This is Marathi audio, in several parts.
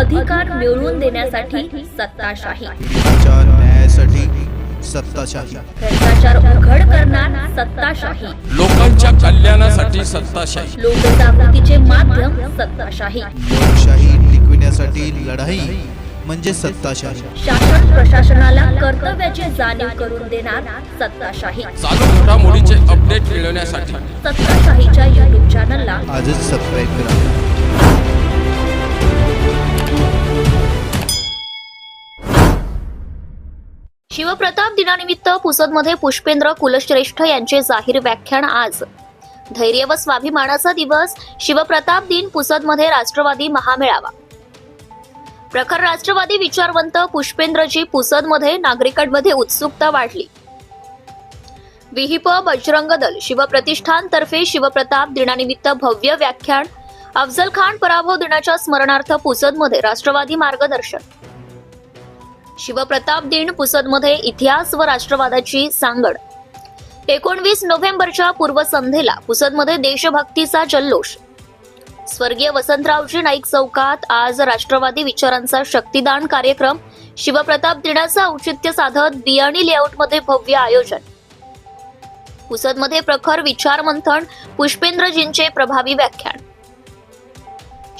अधिकार मिळवून देण्यासाठी सत्ताशाही, न्यायासाठी सत्ताशाही, भ्रष्टाचार उघड करणार सत्ताशाही, लोकांच्या कल्याणासाठी सत्ताशाही, लोकजागृतीचे माध्यम सत्ताशाही, लोकशाही टिकविण्यासाठी लढाई म्हणजे सत्ताशाही, शासन प्रशासनाला कर्तव्याची जाणीव करून देणार सत्ताशाही, चालू घडामोडीचे अपडेट मिळवण्यासाठी सत्ताशाहीच्या YouTube चॅनलला आजच सबस्क्राईब करा. शिवप्रताप दिनानिमित्त पुसदमध्ये पुष्पेंद्र कुलश्रेष्ठ यांचे जाहीर व्याख्यान आज. धैर्य व स्वाभिमानाचा दिवस, शिवप्रताप दिन, पुसदमध्ये राष्ट्रवादी महामेळावा. प्रखर राष्ट्रवादी विचारवंत पुष्पेंद्रजी पुसदमध्ये, नागरिकांमध्ये उत्सुकता वाढली. विहिप बजरंग दल शिवप्रतिष्ठान तर्फे शिवप्रताप दिनानिमित्त भव्य व्याख्यान. अफजल खान पराभव दिनाच्या स्मरणार्थ पुसदमध्ये राष्ट्रवादी मार्गदर्शन. शिवप्रताप दिन, पुसदमध्ये इतिहास व राष्ट्रवादाची सांगड. 19 नोव्हेंबरच्या पूर्वसंध्येला पुसदमध्ये देशभक्तीचा जल्लोष. स्वर्गीय वसंतरावजी नाईक चौकात आज राष्ट्रवादी विचारांचा शक्तिदान कार्यक्रम. शिवप्रताप दिनाचं औचित्य साधत बियाणी लेआउटमध्ये भव्य आयोजन. पुसदमध्ये प्रखर विचार मंथन, पुष्पेंद्रजींचे प्रभावी व्याख्यान.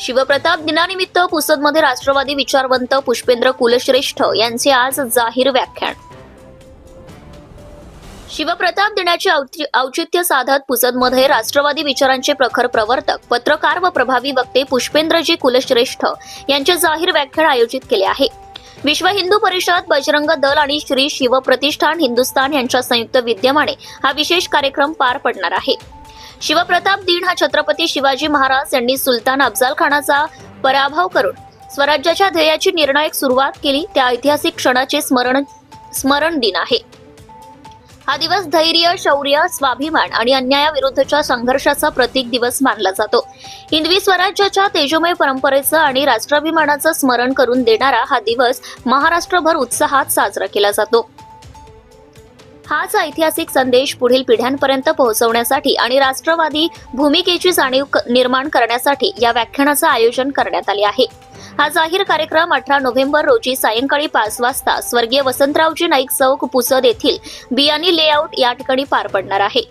शिवप्रताप दिनानिमित्त पुसदमध्ये राष्ट्रवादी विचारवंत पुष्पेंद्र कुलश्रेष्ठ यांचे आज जाहीर व्याख्यान. शिवप्रताप दिनाचे औचित्य साधत पुसदमध्ये राष्ट्रवादी विचारांचे प्रखर प्रवर्तक, पत्रकार व प्रभावी वक्ते पुष्पेंद्रजी कुलश्रेष्ठ यांचे जाहीर व्याख्यान आयोजित केले आहे. विश्व हिंदू परिषद, बजरंग दल आणि श्री शिवप्रतिष्ठान हिंदुस्थान यांच्या संयुक्त विद्यमाने हा विशेष कार्यक्रम पार पडणार आहे. शिवप्रताप दिन हा छत्रपती शिवाजी महाराज यांनी सुलतान अफजल खानाचा पराभव करून स्वराज्याच्या ध्येयाची निर्णायक सुरुवात केली त्या ऐतिहासिक क्षणाचे स्मरण दिन आहे. हा दिवस धैर्य, शौर्य, स्वाभिमान आणि अन्यायाविरुद्धच्या संघर्षाचा प्रतीक दिवस मानला जातो. हिंदवी स्वराज्याच्या तेजोमय परंपरेचं आणि राष्ट्राभिमानाचं स्मरण करून देणारा हा दिवस महाराष्ट्रभर उत्साहात साजरा केला जातो. हाच ऐतिहासिक संदेश पुढील पिढ्यांपर्यंत पोहोचवण्यासाठी आणि राष्ट्रवादी भूमिकेची जाणीव निर्माण करण्यासाठी या व्याख्यानाचं आयोजन करण्यात आले आहे. हा जाहीर कार्यक्रम 18 नोव्हेंबर रोजी सायंकाळी 5 वाजता स्वर्गीय वसंतरावजी नाईक चौक, पुसद येथील बियाणी लेआउट या ठिकाणी पार पडणार आहे.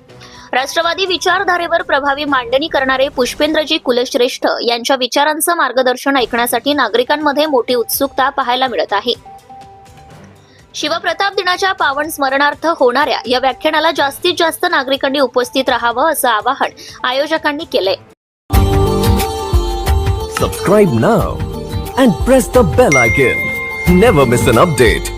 राष्ट्रवादी विचारधारेवर प्रभावी मांडणी करणारे पुष्पेंद्रजी कुलश्रेष्ठ यांच्या विचारांचं मार्गदर्शन ऐकण्यासाठी नागरिकांमध्ये मोठी उत्सुकता पाहायला मिळत आहे. शिवप्रताप दिनाच्या पावन स्मरणार्थ होणाऱ्या या व्याख्यानाला जास्तीत जास्त नागरिकांनी उपस्थित राहावं असं आवाहन आयोजकांनी केलंय. Subscribe now and press the bell icon. Never miss an update.